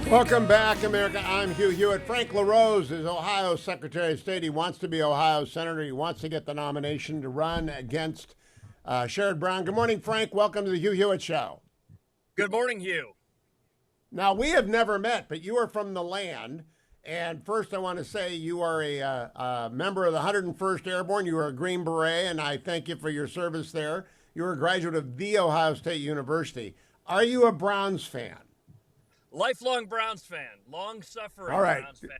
Welcome back, America. I'm Hugh Hewitt. Frank LaRose is Ohio's Secretary of State. He wants to be Ohio's senator. He wants to get the nomination to run against Sherrod Brown. Good morning, Frank. Welcome to the Hugh Hewitt Show. Good morning, Hugh. Now, we have never met, but you are from the land. And first, I want to say you are a member of the 101st Airborne. You are a Green Beret, and I thank you for your service there. You're a graduate of The Ohio State University. Are you a Browns fan? Lifelong Browns fan, long-suffering All right. Browns fan.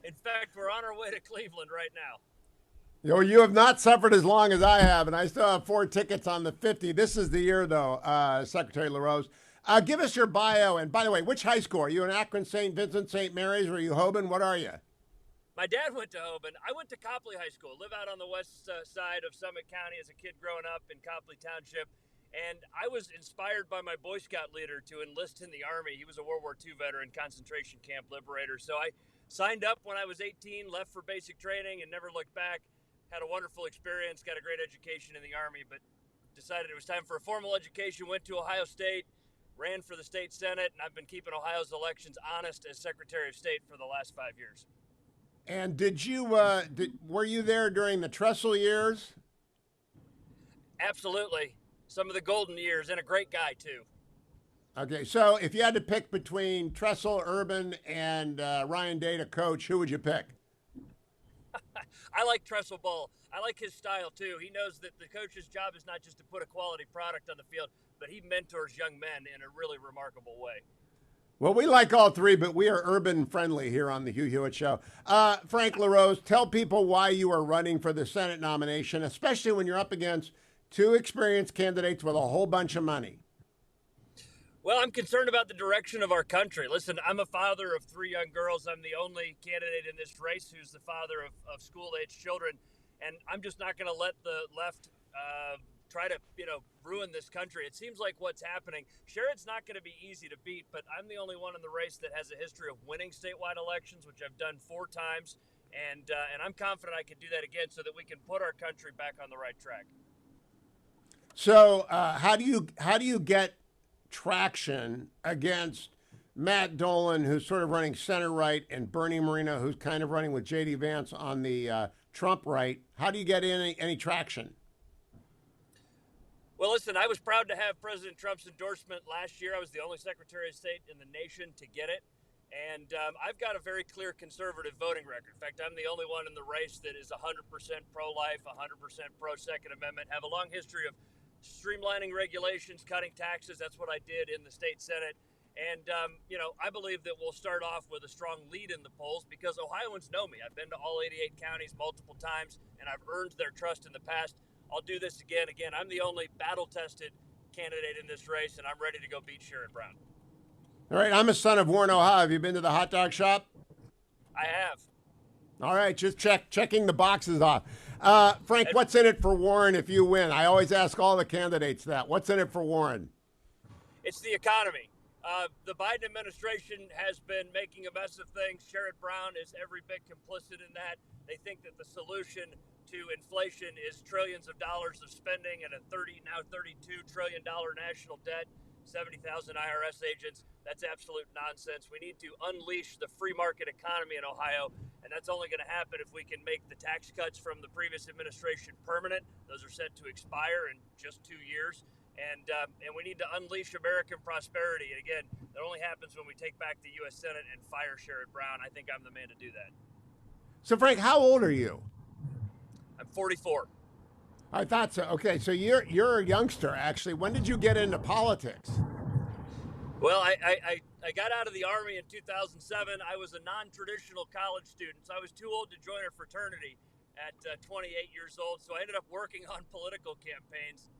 In fact, we're on our way to Cleveland right now. You have not suffered as long as I have, and I still have 4 tickets on the 50. This is the year, though, Secretary LaRose. Give us your bio. And by the way, which high school? Are you in Akron, St. Vincent, St. Mary's, or are you Hoban? What are you? My dad went to Hoban. I went to Copley High School, live out on the west side of Summit County as a kid growing up in Copley Township. And I was inspired by my Boy Scout leader to enlist in the Army. He was a World War II veteran, concentration camp liberator. So I signed up when I was 18, left for basic training, and never looked back. Had a wonderful experience, got a great education in the Army, but decided it was time for a formal education. Went to Ohio State, ran for the state Senate, and I've been keeping Ohio's elections honest as Secretary of State for the last 5 years. And were you there during the Tressel years? Absolutely. Some of the golden years, and a great guy, too. Okay, so if you had to pick between Tressel, Urban, and Ryan Day to coach, who would you pick? I like Tressel Ball. I like his style, too. He knows that the coach's job is not just to put a quality product on the field, but he mentors young men in a really remarkable way. Well, we like all three, but we are urban friendly here on the Hugh Hewitt Show. Frank LaRose, tell people why you are running for the Senate nomination, especially when you're up against 2 experienced candidates with a whole bunch of money. Well, I'm concerned about the direction of our country. Listen, I'm a father of 3 young girls. I'm the only candidate in this race who's the father of school-age children. And I'm just not going to let the left try to, ruin this country. It seems like what's happening. Sherrod's not going to be easy to beat, but I'm the only one in the race that has a history of winning statewide elections, which I've done 4 times. And I'm confident I can do that again so that we can put our country back on the right track. So how do you get traction against Matt Dolan, who's sort of running center right, and Bernie Moreno, who's kind of running with J.D. Vance on the Trump right? How do you get any traction? Well, listen, I was proud to have President Trump's endorsement last year. I was the only Secretary of State in the nation to get it. And I've got a very clear conservative voting record. In fact, I'm the only one in the race that is 100% pro-life, 100% pro-Second Amendment, have a long history of streamlining regulations, cutting taxes. That's what I did in the state Senate. And, I believe that we'll start off with a strong lead in the polls because Ohioans know me. I've been to all 88 counties multiple times, and I've earned their trust in the past. I'll do this again. I'm the only battle-tested candidate in this race, and I'm ready to go beat Sherrod Brown. All right, I'm a son of Warren, Ohio. Have you been to the hot dog shop? I have. All right, just checking the boxes off. Frank, what's in it for Warren if you win? I always ask all the candidates that. What's in it for Warren? It's the economy. The Biden administration has been making a mess of things. Sherrod Brown is every bit complicit in that. They think that the solution to inflation is trillions of dollars of spending and a now $32 trillion national debt, 70,000 IRS agents. That's absolute nonsense. We need to unleash the free market economy in Ohio, and that's only going to happen if we can make the tax cuts from the previous administration permanent. Those are set to expire in just 2 years. And we need to unleash American prosperity. And again, that only happens when we take back the U.S. Senate and fire Sherrod Brown. I think I'm the man to do that. So, Frank, how old are you? I'm 44. I thought so. Okay, so you're a youngster, actually. When did you get into politics? Well, I got out of the Army in 2007. I was a non-traditional college student, so I was too old to join a fraternity at 28 years old. So I ended up working on political campaigns.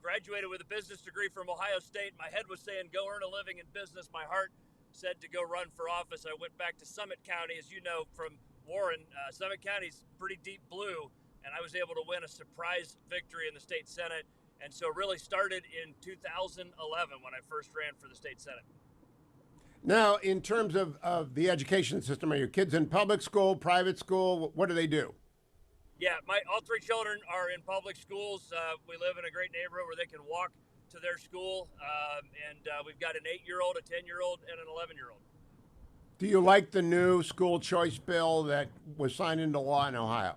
Graduated with a business degree from Ohio State. My head was saying, go earn a living in business. My heart said to go run for office. I went back to Summit County, as you know, from Warren. Summit County's pretty deep blue, and I was able to win a surprise victory in the state Senate. And so really started in 2011 when I first ran for the state Senate. Now, in terms of the education system, are your kids in public school, private school? What do they do? Yeah, all 3 children are in public schools. We live in a great neighborhood where they can walk to their school, and we've got an 8-year-old, a 10-year-old, and an 11-year-old. Do you like the new school choice bill that was signed into law in Ohio?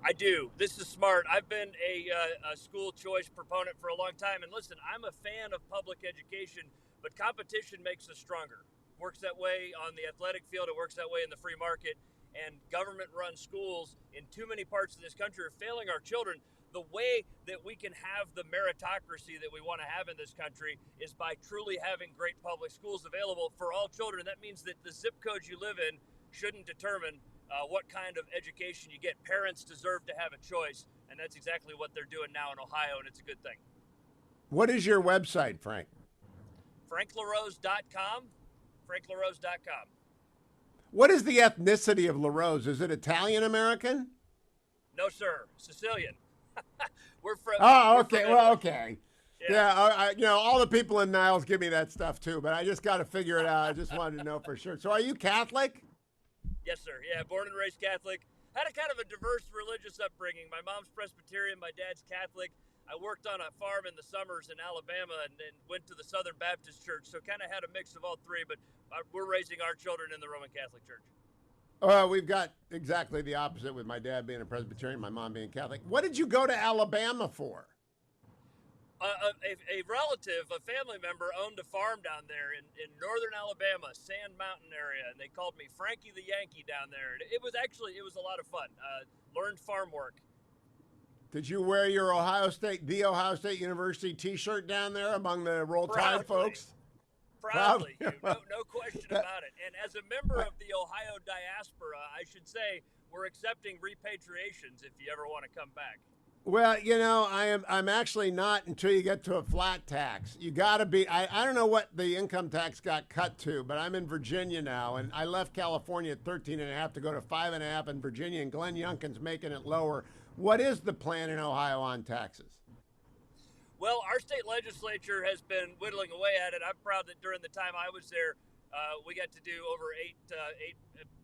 I do. This is smart. I've been a school choice proponent for a long time. And listen, I'm a fan of public education, but competition makes us stronger. Works that way on the athletic field. It works that way in the free market. And government-run schools in too many parts of this country are failing our children. The way that we can have the meritocracy that we want to have in this country is by truly having great public schools available for all children. That means that the zip code you live in shouldn't determine what kind of education you get. Parents deserve to have a choice, and that's exactly what they're doing now in Ohio, and it's a good thing. What is your website, Frank? FrankLaRose.com. FrankLaRose.com. What is the ethnicity of LaRose? Is it Italian American? No, sir. Sicilian. We're from. Oh, we're okay. from Well, Italy. okay. Yeah. Yeah, you know, all the people in Niles give me that stuff too, but I just got to figure it out. I just wanted to know for sure. So, are you Catholic? Yes, sir. Yeah, born and raised Catholic. Had a kind of a diverse religious upbringing. My mom's Presbyterian, my dad's Catholic. I worked on a farm in the summers in Alabama and then went to the Southern Baptist Church, so kind of had a mix of all three, but we're raising our children in the Roman Catholic Church. We've got exactly the opposite with my dad being a Presbyterian, my mom being Catholic. What did you go to Alabama for? A relative, a family member, owned a farm down there in northern Alabama, Sand Mountain area, and they called me Frankie the Yankee down there. It was a lot of fun. Learned farm work. Did you wear your the Ohio State University T-shirt down there among the Roll Tide folks? Proudly, no question about it. And as a member of the Ohio diaspora, I should say we're accepting repatriations if you ever want to come back. Well, you know, I'm actually not until you get to a flat tax. You got to be. I don't know what the income tax got cut to, but I'm in Virginia now, and I left California at 13.5 to go to 5.5 in Virginia, and Glenn Youngkin's making it lower. What is the plan in Ohio on taxes? Well, our state legislature has been whittling away at it. I'm proud that during the time I was there, we got to do over $8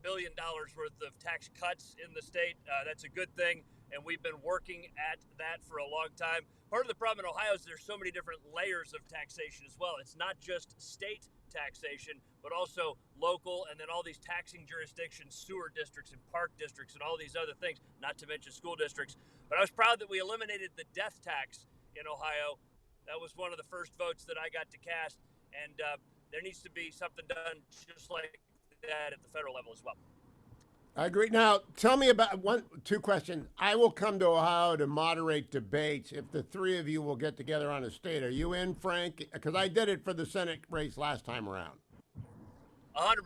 billion worth of tax cuts in the state. That's a good thing, and we've been working at that for a long time. Part of the problem in Ohio is there's so many different layers of taxation as well. It's not just state taxation, but also local, and then all these taxing jurisdictions, sewer districts and park districts and all these other things, not to mention school districts. But I was proud that we eliminated the death tax in Ohio. That was one of the first votes that I got to cast, and there needs to be something done just like that at the federal level as well. I agree. Now, tell me about two questions. I will come to Ohio to moderate debates if the three of you will get together on a state. Are you in, Frank? Because I did it for the Senate race last time around. 100%.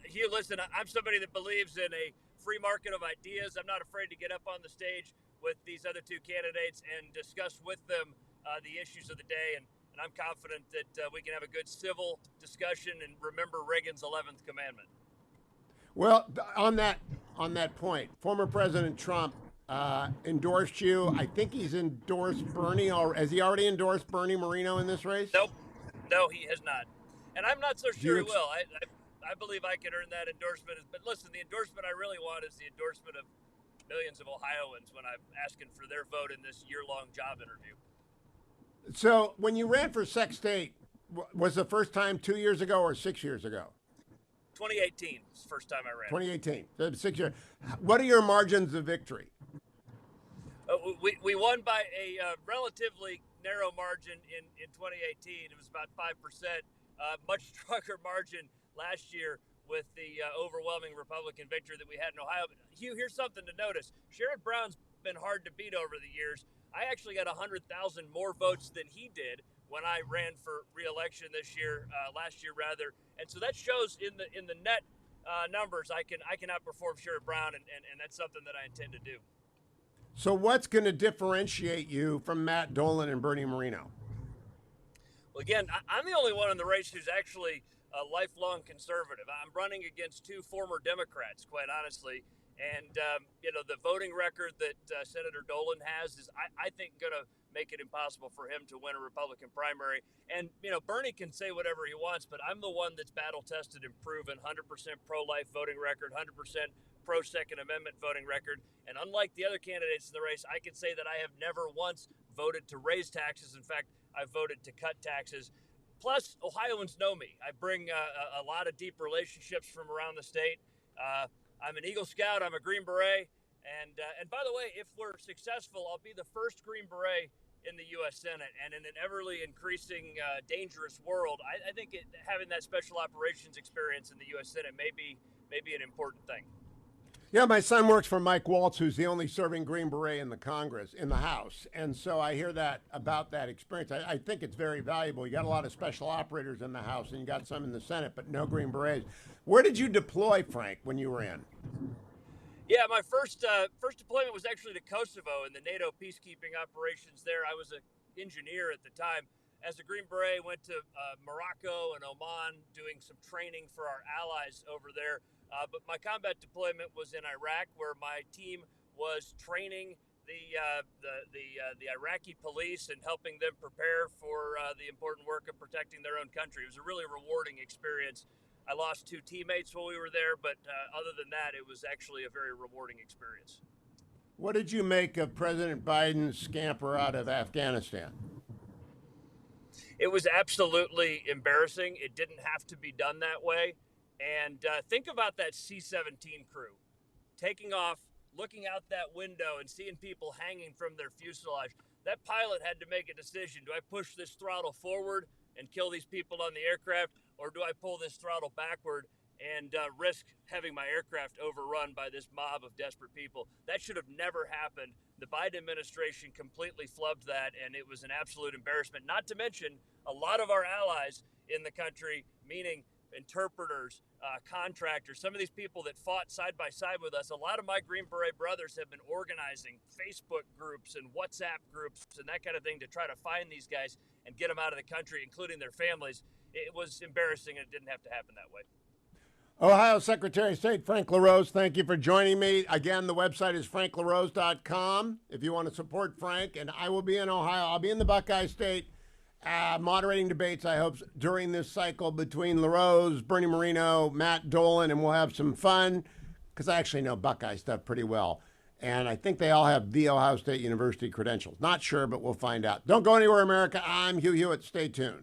Hugh, listen, I'm somebody that believes in a free market of ideas. I'm not afraid to get up on the stage with these other two candidates and discuss with them the issues of the day. And I'm confident that we can have a good civil discussion and remember Reagan's 11th commandment. Well, on that point, former President Trump endorsed you. I think he's endorsed Bernie. Has he already endorsed Bernie Moreno in this race? Nope. No, he has not. And I'm not so sure he will. I believe I can earn that endorsement. But listen, the endorsement I really want is the endorsement of millions of Ohioans when I'm asking for their vote in this year-long job interview. So when you ran for Sec State, was the first time 2 years ago or 6 years ago? 2018 was the first time I ran. 2018, so 6 years. What are your margins of victory? We won by a relatively narrow margin in 2018. It was about 5%. Much stronger margin last year with the overwhelming Republican victory that we had in Ohio. But Hugh, here's something to notice. Sherrod Brown's been hard to beat over the years. I actually got 100,000 more votes than he did when I ran for re-election last year rather. And so that shows in the net numbers I can outperform Sherrod Brown, and that's something that I intend to do. So what's going to differentiate you from Matt Dolan and Bernie Moreno? Well, again, I'm the only one in the race who's actually a lifelong conservative. I'm running against two former Democrats, quite honestly. And, the voting record that Senator Dolan has is, I think, going to make it impossible for him to win a Republican primary. And, Bernie can say whatever he wants, but I'm the one that's battle-tested and proven, 100% pro-life voting record, 100% pro-Second Amendment voting record. And unlike the other candidates in the race, I can say that I have never once voted to raise taxes. In fact, I've voted to cut taxes. Plus, Ohioans know me. I bring a lot of deep relationships from around the state. I'm an Eagle Scout. I'm a Green Beret. And by the way, if we're successful, I'll be the first Green Beret in the U.S. Senate. And in an everly increasing dangerous world, I think having that special operations experience in the U.S. Senate may be an important thing. Yeah, my son works for Mike Waltz, who's the only serving Green Beret in the House. And so I hear that about that experience. I think it's very valuable. You got a lot of special operators in the House, and you got some in the Senate, but no Green Berets. Where did you deploy, Frank, when you were in? Yeah, my first deployment was actually to Kosovo in the NATO peacekeeping operations there. I was an engineer at the time. As a Green Beret, went to Morocco and Oman doing some training for our allies over there. But my combat deployment was in Iraq, where my team was training the Iraqi police and helping them prepare for the important work of protecting their own country. It was a really rewarding experience. I lost 2 teammates while we were there, but other than that, it was actually a very rewarding experience. What did you make of President Biden's scamper out of Afghanistan? It was absolutely embarrassing. It didn't have to be done that way. And think about that C-17 crew taking off, looking out that window and seeing people hanging from their fuselage. That pilot had to make a decision. Do I push this throttle forward and kill these people on the aircraft, or do I pull this throttle backward and risk having my aircraft overrun by this mob of desperate people? That should have never happened. The Biden administration completely flubbed that, and it was an absolute embarrassment. Not to mention a lot of our allies in the country, meaning interpreters, contractors, some of these people that fought side by side with us. A lot of my Green Beret brothers have been organizing Facebook groups and WhatsApp groups and that kind of thing to try to find these guys and get them out of the country, including their families. It was embarrassing, and it didn't have to happen that way. Ohio Secretary of State Frank LaRose, thank you for joining me. Again, the website is franklarose.com if you want to support Frank. And I will be in Ohio. I'll be in the Buckeye State moderating debates, I hope, during this cycle between LaRose, Bernie Moreno, Matt Dolan, and we'll have some fun because I actually know Buckeye stuff pretty well. And I think they all have the Ohio State University credentials. Not sure, but we'll find out. Don't go anywhere, America. I'm Hugh Hewitt. Stay tuned.